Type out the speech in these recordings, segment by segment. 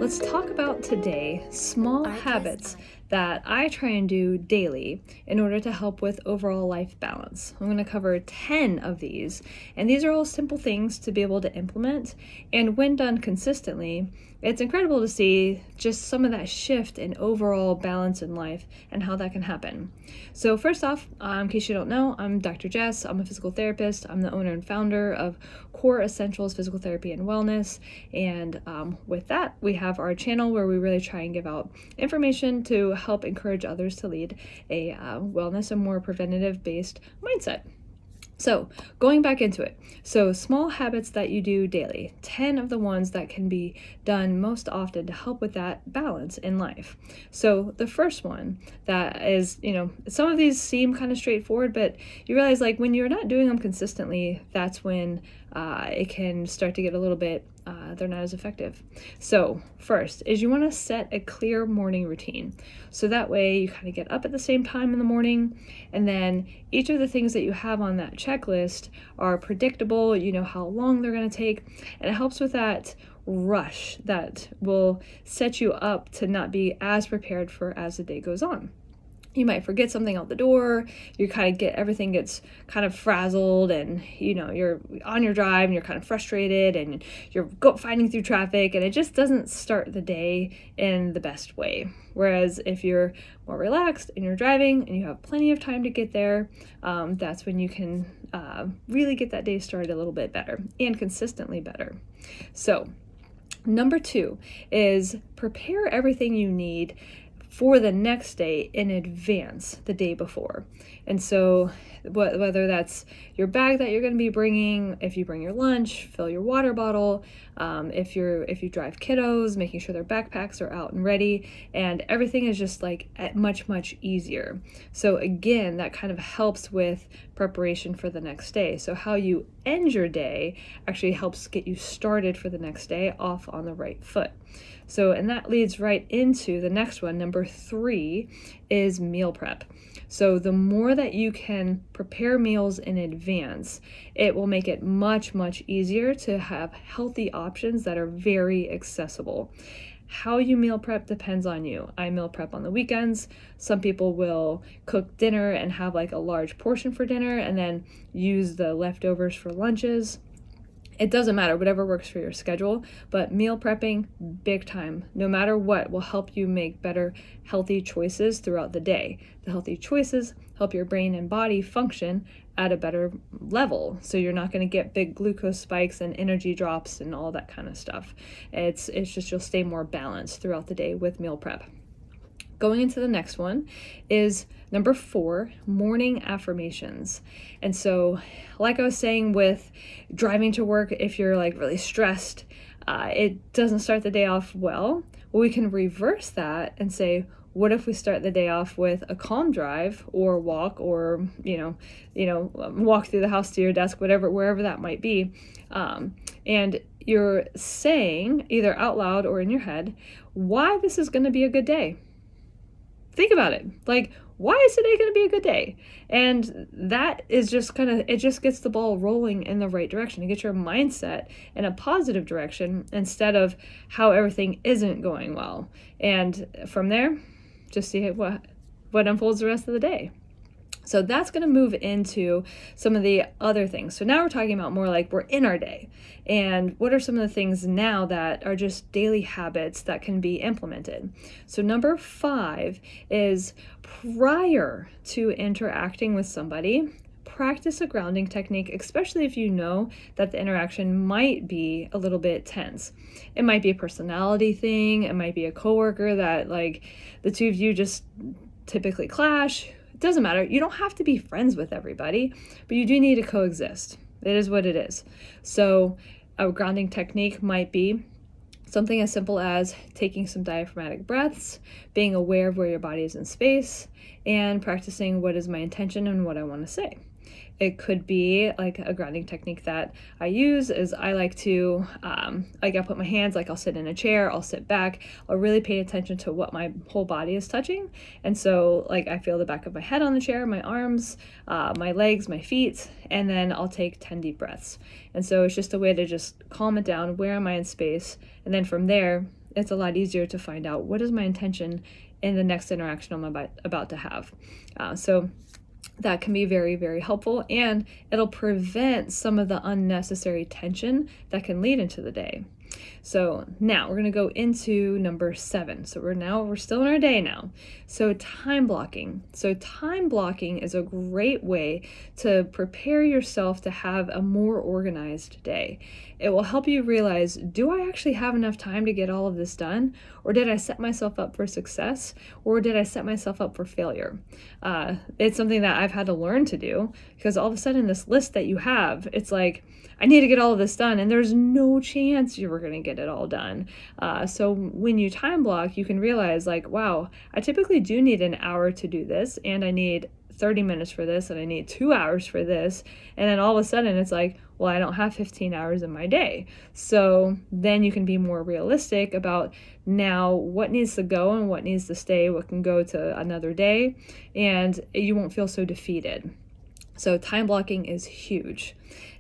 Let's talk about today small habits that I try and do daily in order to help with overall life balance. I'm going to cover 10 of these, and these are all simple things to be able to implement. And when done consistently, it's incredible to see just some of that shift in overall balance in life and how that can happen. So first off, in case you don't know, I'm Dr. Jess. I'm a physical therapist. I'm the owner and founder of Core Essentials Physical Therapy and Wellness. And with that, we have our channel where we really try and give out information to help encourage others to lead a wellness and more preventative-based mindset. So going back into it, so small habits that you do daily, 10 of the ones that can be done most often to help with that balance in life. So the first one that is, some of these seem kind of straightforward, but you realize like when you're not doing them consistently, that's when it can start to get a little bit, they're not as effective. So first is you want to set a clear morning routine. So that way you kind of get up at the same time in the morning, and then each of the things that you have on that checklist are predictable, you know how long they're going to take, and it helps with that rush that will set you up to not be as prepared for as the day goes on. You might forget something out the door, everything gets kind of frazzled, and you're on your drive and you're kind of frustrated and you're fighting through traffic, and it just doesn't start the day in the best way. Whereas if you're more relaxed and you're driving and you have plenty of time to get there, that's when you can really get that day started a little bit better and consistently better. So number 2 is prepare everything you need for the next day in advance, the day before. And so whether that's your bag that you're going to be bringing, if you bring your lunch, fill your water bottle, if you drive kiddos, making sure their backpacks are out and ready, and everything is just like much easier. So again, that kind of helps with preparation for the next day. So how you end your day actually helps get you started for the next day off on the right foot. So, and that leads right into the next one. Number 3 is meal prep. So the more that you can prepare meals in advance, it will make it much easier to have healthy options that are very accessible. How you meal prep depends on you. I meal prep on the weekends. Some people will cook dinner and have like a large portion for dinner and then use the leftovers for lunches. It doesn't matter, whatever works for your schedule, but meal prepping, big time, no matter what, will help you make better, healthy choices throughout the day. The healthy choices help your brain and body function at a better level, so you're not going to get big glucose spikes and energy drops and all that kind of stuff. It's just you'll stay more balanced throughout the day with meal prep. Going into the next one is number 4, morning affirmations. And so, like I was saying with driving to work, if you're like really stressed, it doesn't start the day off well. Well, we can reverse that and say, what if we start the day off with a calm drive or walk, or walk through the house to your desk, wherever that might be, and you're saying either out loud or in your head why this is going to be a good day. Think about it. Like, why is today going to be a good day? And that is just it just gets the ball rolling in the right direction. It gets your mindset in a positive direction instead of how everything isn't going well. And from there, just see what unfolds the rest of the day. So that's going to move into some of the other things. So now we're talking about more like we're in our day. And what are some of the things now that are just daily habits that can be implemented? So number 5 is prior to interacting with somebody, practice a grounding technique, especially if you know that the interaction might be a little bit tense. It might be a personality thing. It might be a coworker that like the two of you just typically clash. It doesn't matter. You don't have to be friends with everybody, but you do need to coexist. It is what it is. So a grounding technique might be something as simple as taking some diaphragmatic breaths, being aware of where your body is in space, and practicing what is my intention and what I want to say. It could be like a grounding technique that I use is I like to, I'll put my hands, I'll sit in a chair, I'll sit back, I'll really pay attention to what my whole body is touching. And so I feel the back of my head on the chair, my arms, my legs, my feet, and then I'll take 10 deep breaths. And so it's just a way to just calm it down. Where am I in space? And then from there, it's a lot easier to find out what is my intention in the next interaction I'm about to have. So that can be very, very helpful, and it'll prevent some of the unnecessary tension that can lead into the day. So now we're going to go into number 7. So we're still in our day now. So time blocking. So time blocking is a great way to prepare yourself to have a more organized day. It will help you realize, do I actually have enough time to get all of this done? Or did I set myself up for success? Or did I set myself up for failure? It's something that I've had to learn to do, because all of a sudden this list that you have, it's like, I need to get all of this done, and there's no chance you were going to get it all done. So when you time block, you can realize, like, wow, I typically do need an hour to do this, and I need 30 minutes for this, and I need 2 hours for this. And then all of a sudden it's like, well, I don't have 15 hours in my day. So then you can be more realistic about now what needs to go and what needs to stay, what can go to another day, and you won't feel so defeated. So time blocking is huge.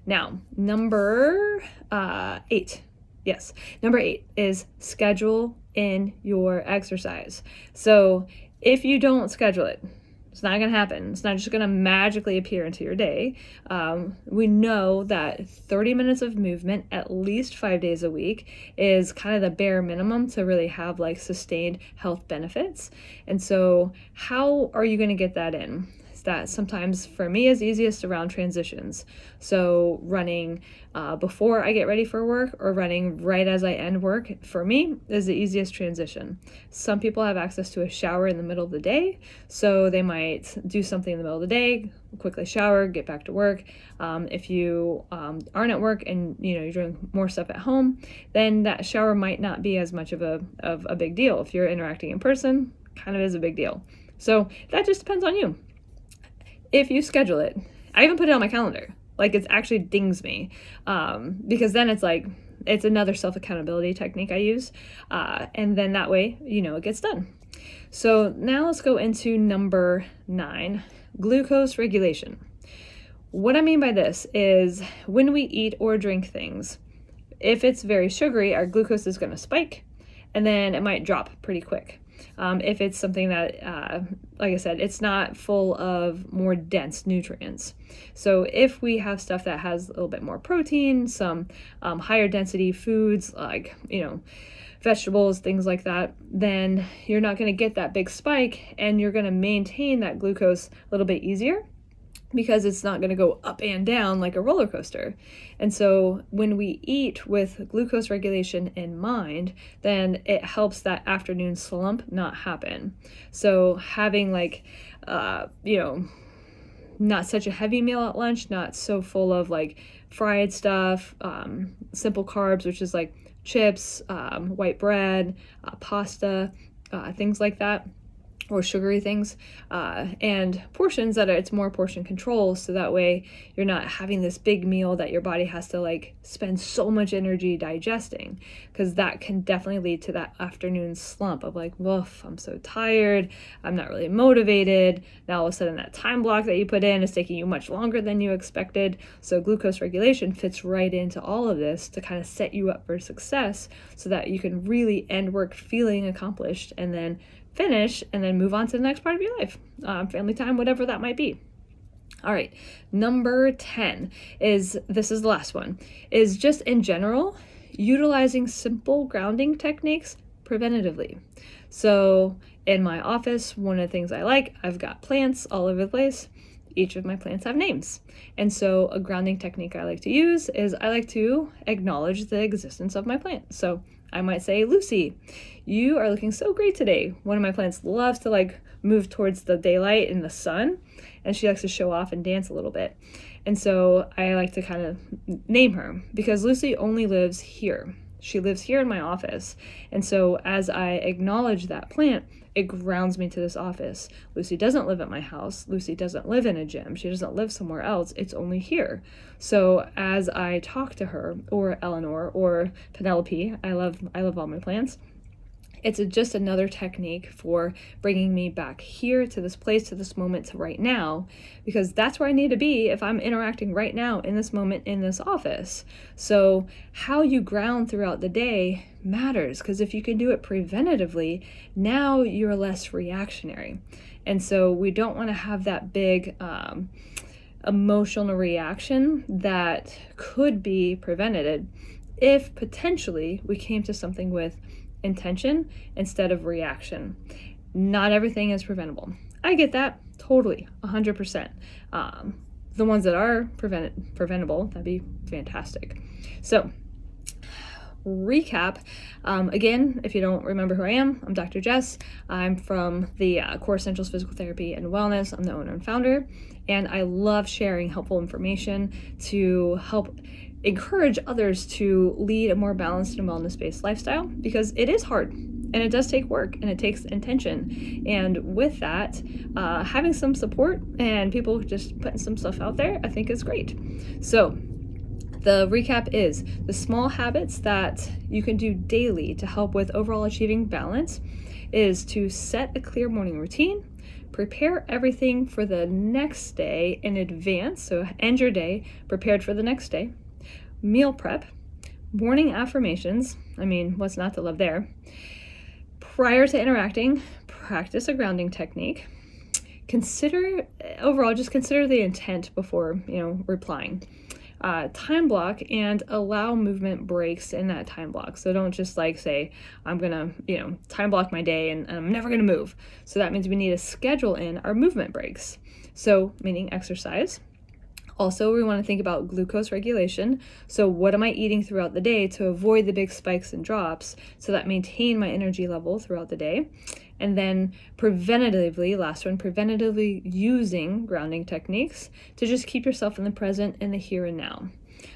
Now, number 8. Yes, number 8 is schedule in your exercise. So if you don't schedule it, it's not going to happen. It's not just going to magically appear into your day. We know that 30 minutes of movement at least 5 days a week is kind of the bare minimum to really have like sustained health benefits. And so how are you going to get that in? That sometimes for me is easiest around transitions. So running before I get ready for work or running right as I end work, for me, is the easiest transition. Some people have access to a shower in the middle of the day, so they might do something in the middle of the day, quickly shower, get back to work. If you aren't at work and you're doing more stuff at home, then that shower might not be as much of a big deal. If you're interacting in person, kind of is a big deal. So that just depends on you. If you schedule it, I even put it on my calendar. Like, it actually dings me, because then it's like, it's another self-accountability technique I use. And then that way, it gets done. So now let's go into number 9, glucose regulation. What I mean by this is when we eat or drink things, if it's very sugary, our glucose is going to spike, and then it might drop pretty quick. If it's something that, like I said, it's not full of more dense nutrients. So if we have stuff that has a little bit more protein, some higher density foods like, vegetables, things like that, then you're not going to get that big spike, and you're going to maintain that glucose a little bit easier, because it's not going to go up and down like a roller coaster. And so when we eat with glucose regulation in mind, then it helps that afternoon slump not happen. So having not such a heavy meal at lunch, not so full of like fried stuff, simple carbs, which is like chips, white bread, pasta, things like that, or sugary things, and portions that it's more portion control, so that way you're not having this big meal that your body has to like spend so much energy digesting, because that can definitely lead to that afternoon slump of like, woof, I'm so tired, I'm not really motivated. Now all of a sudden that time block that you put in is taking you much longer than you expected. So glucose regulation fits right into all of this to kind of set you up for success, so that you can really end work feeling accomplished, and then finish and then move on to the next part of your life, family time, whatever that might be. All right, number 10 is the last one, is just in general, utilizing simple grounding techniques preventatively. So in my office, one of the things I've got plants all over the place. Each of my plants have names. And so a grounding technique I like to use is I like to acknowledge the existence of my plant. So I might say, Lucy, you are looking so great today. One of my plants loves to like move towards the daylight and the sun, and she likes to show off and dance a little bit. And so I like to kind of name her, because Lucy only lives here. She lives here in my office. And so as I acknowledge that plant, it grounds me to this office. Lucy doesn't live at my house. Lucy doesn't live in a gym. She doesn't live somewhere else. It's only here. So as I talk to her, or Eleanor, or Penelope, I love all my plants, It's just another technique for bringing me back here to this place, to this moment, to right now, because that's where I need to be if I'm interacting right now in this moment in this office. So how you ground throughout the day matters, because if you can do it preventatively, now you're less reactionary. And so we don't want to have that big emotional reaction that could be prevented if potentially we came to something with intention instead of reaction. Not everything is preventable. I get that totally, 100%. The ones that are preventable, that'd be fantastic. So recap, again, if you don't remember who I am, I'm Dr. Jess. I'm from the Core Essentials Physical Therapy and Wellness. I'm the owner and founder, and I love sharing helpful information to help encourage others to lead a more balanced and wellness-based lifestyle, because it is hard and it does take work and it takes intention. And with that, having some support and people just putting some stuff out there, I think is great. So the recap is the small habits that you can do daily to help with overall achieving balance is to set a clear morning routine, prepare everything for the next day in advance, so end your day prepared for the next day, meal prep, morning affirmations, what's not to love there, prior to interacting, practice a grounding technique, consider the intent before, replying. Time block and allow movement breaks in that time block. So don't just say, I'm gonna, time block my day and I'm never gonna move. So that means we need to schedule in our movement breaks. So meaning exercise. Also, we want to think about glucose regulation. So what am I eating throughout the day to avoid the big spikes and drops so that maintain my energy level throughout the day? And then preventatively using grounding techniques to just keep yourself in the present, in the here and now.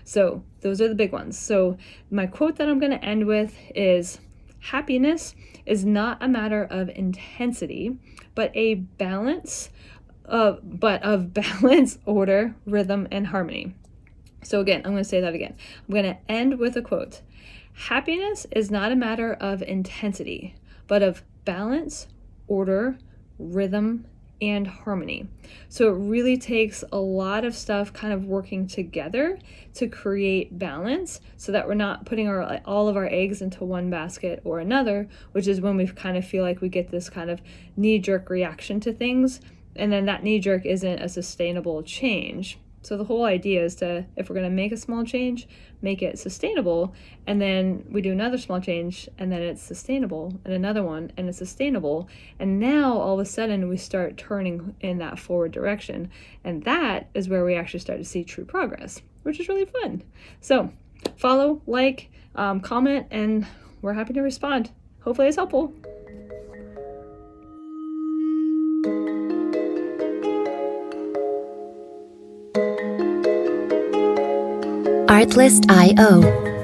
So those are the big ones. So my quote that I'm going to end with is, happiness is not a matter of intensity, but of balance, order, rhythm, and harmony. So again, I'm going to say that again. I'm going to end with a quote. Happiness is not a matter of intensity, but of balance, order, rhythm, and harmony. So it really takes a lot of stuff kind of working together to create balance, so that we're not putting all of our eggs into one basket or another, which is when we kind of feel like we get this kind of knee-jerk reaction to things, and then that knee-jerk isn't a sustainable change. So the whole idea is to, if we're going to make a small change, make it sustainable, and then we do another small change, and then it's sustainable, and another one, and it's sustainable, and now all of a sudden we start turning in that forward direction, and that is where we actually start to see true progress, which is really fun. So follow, like, comment, and we're happy to respond. Hopefully it's helpful. Artlist.io